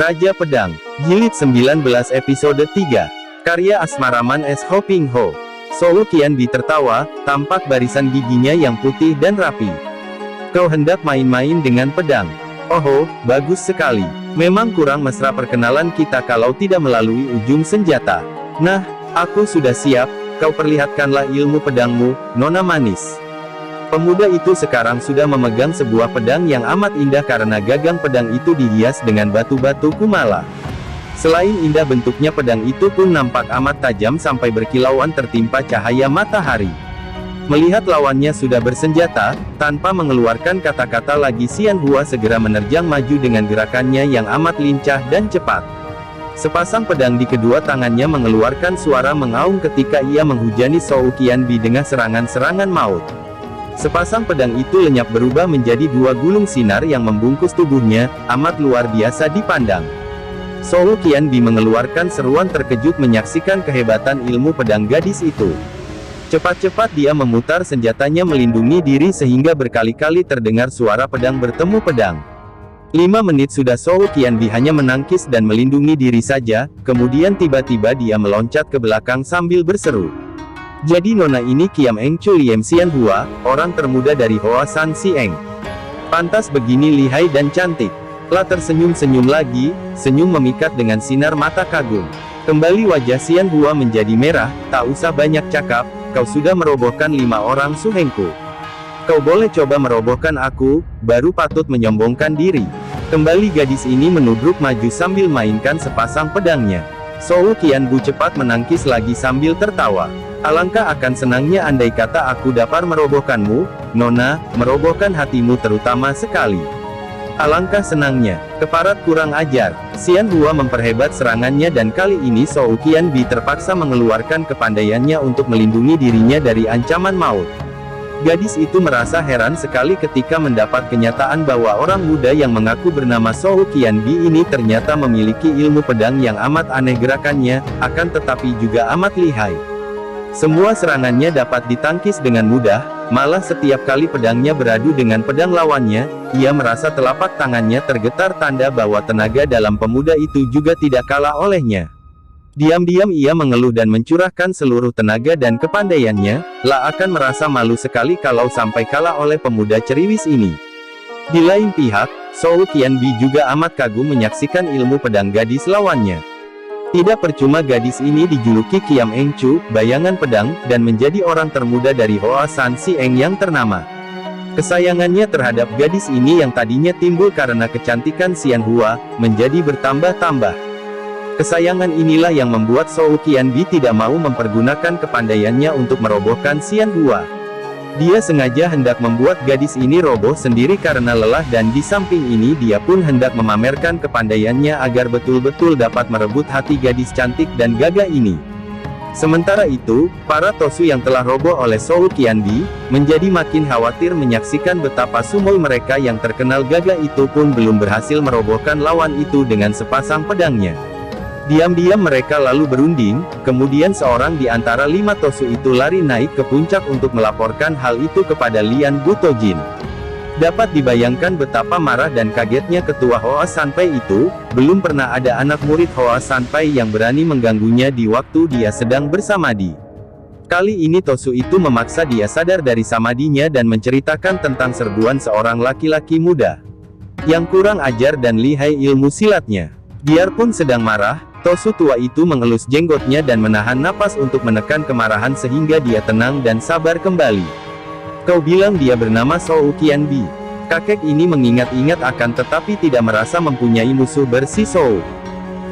Raja Pedang, Jilid 19 episode 3. Karya Asmaraman S. Ho Ping Ho. Sou Qianbi tertawa, tampak barisan giginya yang putih dan rapi. Kau hendak main-main dengan pedang? Oh, bagus sekali. Memang kurang mesra perkenalan kita kalau tidak melalui ujung senjata. Nah, aku sudah siap, kau perlihatkanlah ilmu pedangmu, nona manis. Pemuda itu sekarang sudah memegang sebuah pedang yang amat indah karena gagang pedang itu dihias dengan batu-batu kumala. Selain indah bentuknya, pedang itu pun nampak amat tajam sampai berkilauan tertimpa cahaya matahari. Melihat lawannya sudah bersenjata, tanpa mengeluarkan kata-kata lagi, Xian Hua segera menerjang maju dengan gerakannya yang amat lincah dan cepat. Sepasang pedang di kedua tangannya mengeluarkan suara mengaung ketika ia menghujani Sou Qianbi dengan serangan-serangan maut. Sepasang pedang itu lenyap berubah menjadi dua gulung sinar yang membungkus tubuhnya, amat luar biasa dipandang. Sou Qianbi mengeluarkan seruan terkejut menyaksikan kehebatan ilmu pedang gadis itu. Cepat-cepat dia memutar senjatanya melindungi diri sehingga berkali-kali terdengar suara pedang bertemu pedang. 5 menit sudah Sou Qianbi hanya menangkis dan melindungi diri saja, kemudian tiba-tiba dia meloncat ke belakang sambil berseru. Jadi nona ini Kiam Eng Chu Liem Xian Hua, orang termuda dari Hoa San Si Eng. Pantas begini lihai dan cantik. La tersenyum-senyum lagi, senyum memikat dengan sinar mata kagum. Kembali wajah Xian Hua menjadi merah, tak usah banyak cakap, kau sudah merobohkan 5 orang suhengku. Kau boleh coba merobohkan aku, baru patut menyombongkan diri. Kembali gadis ini menudruk maju sambil mainkan sepasang pedangnya. Sou Qianbu cepat menangkis lagi sambil tertawa. Alangkah akan senangnya andai kata aku dapat merobohkanmu, nona, merobohkan hatimu terutama sekali. Alangkah senangnya. Keparat kurang ajar. Xian Hua memperhebat serangannya dan kali ini Sou Qianbi terpaksa mengeluarkan kepandaiannya untuk melindungi dirinya dari ancaman maut. Gadis itu merasa heran sekali ketika mendapat kenyataan bahwa orang muda yang mengaku bernama Sou Qianbi ini ternyata memiliki ilmu pedang yang amat aneh gerakannya, akan tetapi juga amat lihai. Semua serangannya dapat ditangkis dengan mudah, malah setiap kali pedangnya beradu dengan pedang lawannya, ia merasa telapak tangannya tergetar tanda bahwa tenaga dalam pemuda itu juga tidak kalah olehnya. Diam-diam ia mengeluh dan mencurahkan seluruh tenaga dan kepandaiannya, akan merasa malu sekali kalau sampai kalah oleh pemuda ceriwis ini. Di lain pihak, Sou Qianbi juga amat kagum menyaksikan ilmu pedang gadis lawannya. Tidak percuma gadis ini dijuluki Kiam Eng Chu, bayangan pedang, dan menjadi orang termuda dari Hoa San Si Eng yang ternama. Kesayangannya terhadap gadis ini yang tadinya timbul karena kecantikan Xian Hua, menjadi bertambah-tambah. Kesayangan inilah yang membuat Sou Qianbi tidak mau mempergunakan kepandaiannya untuk merobohkan Xian Hua. Dia sengaja hendak membuat gadis ini roboh sendiri karena lelah dan di samping ini dia pun hendak memamerkan kepandaiannya agar betul-betul dapat merebut hati gadis cantik dan gagah ini. Sementara itu, para Tosu yang telah roboh oleh Sou Qianbi, menjadi makin khawatir menyaksikan betapa sumul mereka yang terkenal gagah itu pun belum berhasil merobohkan lawan itu dengan sepasang pedangnya. Diam-diam mereka lalu berunding, kemudian seorang di antara 5 Tosu itu lari naik ke puncak untuk melaporkan hal itu kepada Lian Butojin. Dapat dibayangkan betapa marah dan kagetnya ketua Hoa Sanpai itu, belum pernah ada anak murid Hoa Sanpai yang berani mengganggunya di waktu dia sedang bersamadi. Kali ini Tosu itu memaksa dia sadar dari samadinya dan menceritakan tentang serbuan seorang laki-laki muda yang kurang ajar dan lihai ilmu silatnya. Biarpun sedang marah, Tosu tua itu mengelus jenggotnya dan menahan napas untuk menekan kemarahan sehingga dia tenang dan sabar kembali. Kau bilang dia bernama Sou Qianbi. Kakek ini mengingat-ingat akan tetapi tidak merasa mempunyai musuh bersih Sou.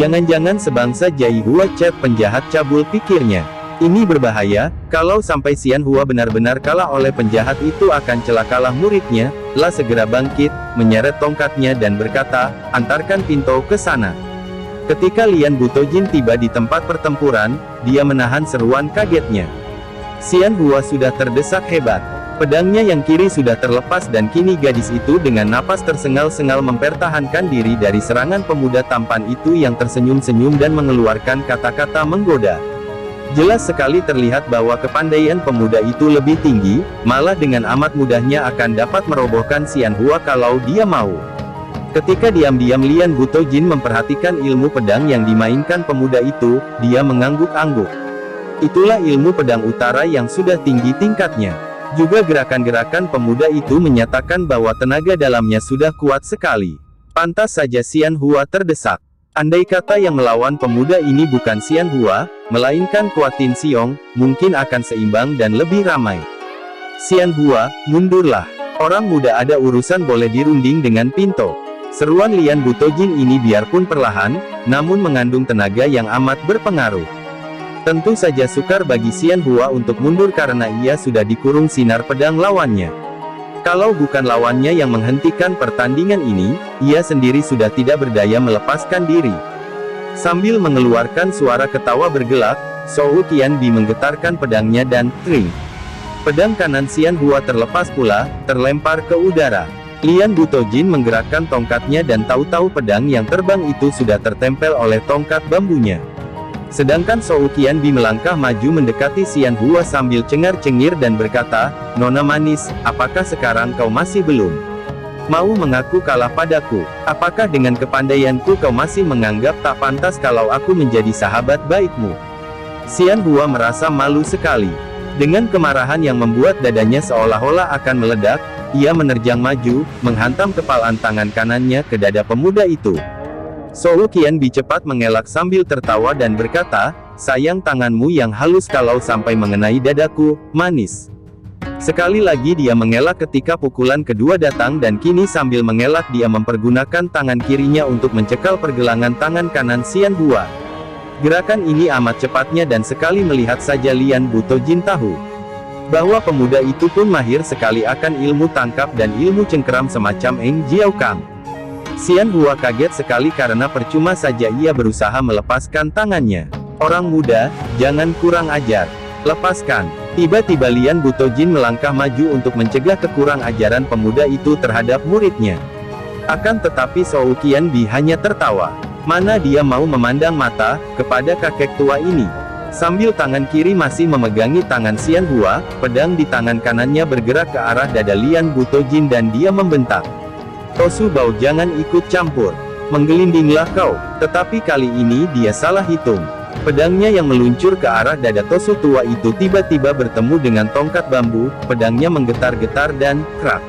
Jangan-jangan sebangsa Jai Hua Cet penjahat cabul, pikirnya. Ini berbahaya, kalau sampai Xian Hua benar-benar kalah oleh penjahat itu akan celakalah muridnya. La segera bangkit, menyeret tongkatnya dan berkata, antarkan Pinto ke sana. Ketika Lian Butojin tiba di tempat pertempuran, dia menahan seruan kagetnya. Xian Hua sudah terdesak hebat. Pedangnya yang kiri sudah terlepas dan kini gadis itu dengan napas tersengal-sengal mempertahankan diri dari serangan pemuda tampan itu yang tersenyum-senyum dan mengeluarkan kata-kata menggoda. Jelas sekali terlihat bahwa kepandaian pemuda itu lebih tinggi, malah dengan amat mudahnya akan dapat merobohkan Xian Hua kalau dia mau. Ketika diam-diam Lian Butojin memperhatikan ilmu pedang yang dimainkan pemuda itu, dia mengangguk-angguk. Itulah ilmu pedang utara yang sudah tinggi tingkatnya. Juga gerakan-gerakan pemuda itu menyatakan bahwa tenaga dalamnya sudah kuat sekali. Pantas saja Xian Hua terdesak. Andai kata yang melawan pemuda ini bukan Xian Hua, melainkan Kuat Tin Xiong, mungkin akan seimbang dan lebih ramai. Xian Hua, mundurlah. Orang muda ada urusan boleh dirunding dengan pinto. Seruan Lian Butojin ini biarpun perlahan, namun mengandung tenaga yang amat berpengaruh. Tentu saja sukar bagi Xian Hua untuk mundur karena ia sudah dikurung sinar pedang lawannya. Kalau bukan lawannya yang menghentikan pertandingan ini, ia sendiri sudah tidak berdaya melepaskan diri. Sambil mengeluarkan suara ketawa bergelak, Zhou Qianbi menggetarkan pedangnya dan, tring. Pedang kanan Xian Hua terlepas pula, terlempar ke udara. Lian Butojin menggerakkan tongkatnya dan tahu-tahu pedang yang terbang itu sudah tertempel oleh tongkat bambunya. Sedangkan Zhou Qianbi melangkah maju mendekati Xian Hua sambil cengar-cengir dan berkata, "Nona manis, apakah sekarang kau masih belum mau mengaku kalah padaku? Apakah dengan kepandaianku kau masih menganggap tak pantas kalau aku menjadi sahabat baikmu?" Xian Hua merasa malu sekali. Dengan kemarahan yang membuat dadanya seolah-olah akan meledak, ia menerjang maju, menghantam kepalan tangan kanannya ke dada pemuda itu. Zhou Qianbi cepat mengelak sambil tertawa dan berkata, "Sayang tanganmu yang halus kalau sampai mengenai dadaku, manis." Sekali lagi dia mengelak ketika pukulan kedua datang dan kini sambil mengelak dia mempergunakan tangan kirinya untuk mencekal pergelangan tangan kanan Xian Hua. Gerakan ini amat cepatnya dan sekali melihat saja Lian Butojin tahu bahwa pemuda itu pun mahir sekali akan ilmu tangkap dan ilmu cengkeram semacam Eng Jiao Kang. Xian Hua kaget sekali karena percuma saja ia berusaha melepaskan tangannya. "Orang muda, jangan kurang ajar. Lepaskan." Tiba-tiba Lian Butojin melangkah maju untuk mencegah kekurang ajaran pemuda itu terhadap muridnya. Akan tetapi Zhou Qianbi hanya tertawa. Mana dia mau memandang mata kepada kakek tua ini. Sambil tangan kiri masih memegangi tangan Xian Hua, pedang di tangan kanannya bergerak ke arah dada Lian Butojin dan dia membentak, "Tosu Bao, jangan ikut campur. Menggelindinglah kau." Tetapi kali ini dia salah hitung. Pedangnya yang meluncur ke arah dada Tosu tua itu tiba-tiba bertemu dengan tongkat bambu, pedangnya menggetar-getar dan, krak.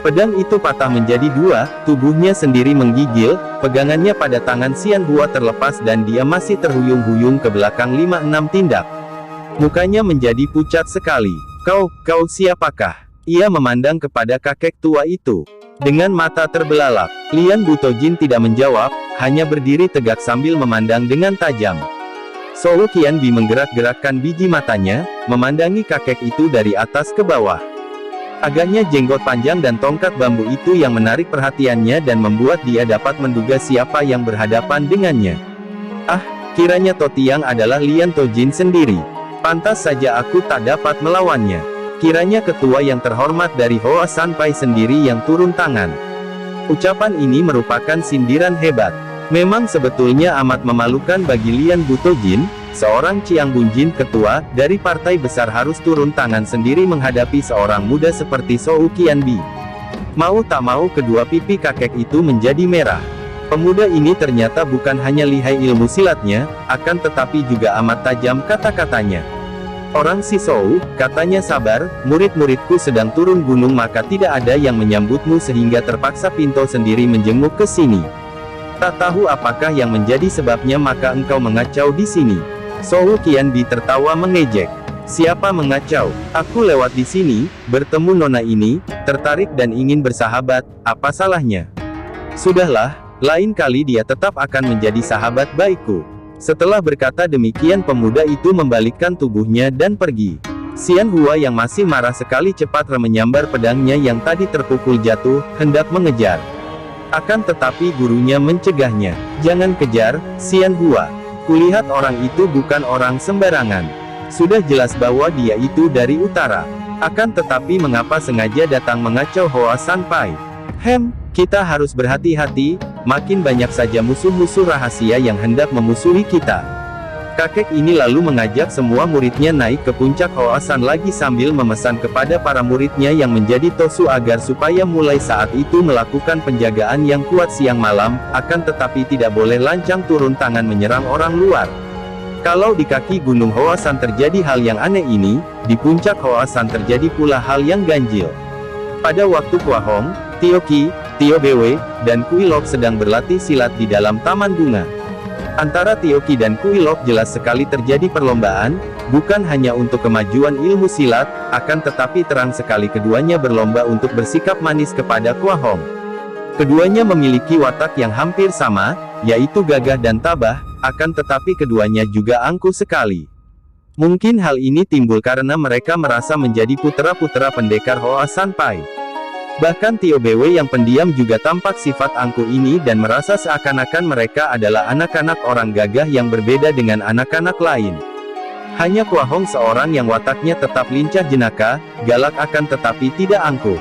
Pedang itu patah menjadi dua, tubuhnya sendiri menggigil, pegangannya pada tangan Xian Hua terlepas dan dia masih terhuyung-huyung ke belakang 5-6 tindak. Mukanya menjadi pucat sekali. Kau siapakah?" Ia memandang kepada kakek tua itu dengan mata terbelalak. Lian Butojin tidak menjawab, hanya berdiri tegak sambil memandang dengan tajam. Zhou Qianbi menggerak-gerakkan biji matanya, memandangi kakek itu dari atas ke bawah. Agaknya jenggot panjang dan tongkat bambu itu yang menarik perhatiannya dan membuat dia dapat menduga siapa yang berhadapan dengannya. "Ah, kiranya Totiang adalah Lian Tojin sendiri. Pantas saja aku tak dapat melawannya. Kiranya ketua yang terhormat dari Hoa Sanpai sendiri yang turun tangan." Ucapan ini merupakan sindiran hebat. Memang sebetulnya amat memalukan bagi Lian Butojin, seorang Chiang Bunjin ketua dari partai besar harus turun tangan sendiri menghadapi seorang muda seperti Zhou Qianbi. Mau tak mau kedua pipi kakek itu menjadi merah. Pemuda ini ternyata bukan hanya lihai ilmu silatnya, akan tetapi juga amat tajam kata-katanya. "Orang si Zhou," katanya, "sabar, murid-muridku sedang turun gunung maka tidak ada yang menyambutmu sehingga terpaksa Pinto sendiri menjenguk ke sini. Tak tahu apakah yang menjadi sebabnya maka engkau mengacau di sini." Zhou Qianbi tertawa mengejek. "Siapa mengacau? Aku lewat di sini, bertemu nona ini, tertarik dan ingin bersahabat, apa salahnya? Sudahlah, lain kali dia tetap akan menjadi sahabat baikku." Setelah berkata demikian pemuda itu membalikkan tubuhnya dan pergi. Xian Hua yang masih marah sekali cepat menyambar pedangnya yang tadi terpukul jatuh, hendak mengejar. Akan tetapi gurunya mencegahnya. "Jangan kejar, Xian Hua. Kulihat orang itu bukan orang sembarangan. Sudah jelas bahwa dia itu dari utara. Akan tetapi mengapa sengaja datang mengacau Hoa Sanpai? Kita harus berhati-hati, makin banyak saja musuh-musuh rahasia yang hendak memusuhi kita." Kakek ini lalu mengajak semua muridnya naik ke puncak Hoasan lagi sambil memesan kepada para muridnya yang menjadi Tosu agar supaya mulai saat itu melakukan penjagaan yang kuat siang malam, akan tetapi tidak boleh lancang turun tangan menyerang orang luar. Kalau di kaki Gunung Hoasan terjadi hal yang aneh ini, di puncak Hoasan terjadi pula hal yang ganjil. Pada waktu Kwa Hong, Tio Qi, Tio Bwe, dan Kui Lok sedang berlatih silat di dalam taman bunga. Antara Tio Qi dan Kui Lok jelas sekali terjadi perlombaan, bukan hanya untuk kemajuan ilmu silat, akan tetapi terang sekali keduanya berlomba untuk bersikap manis kepada Kwa Hong. Keduanya memiliki watak yang hampir sama, yaitu gagah dan tabah, akan tetapi keduanya juga angkuh sekali. Mungkin hal ini timbul karena mereka merasa menjadi putra-putra pendekar Hoa Sanpai. Bahkan Tio Bwe yang pendiam juga tampak sifat angkuh ini dan merasa seakan-akan mereka adalah anak-anak orang gagah yang berbeda dengan anak-anak lain. Hanya Kwa Hong seorang yang wataknya tetap lincah jenaka, galak akan tetapi tidak angkuh.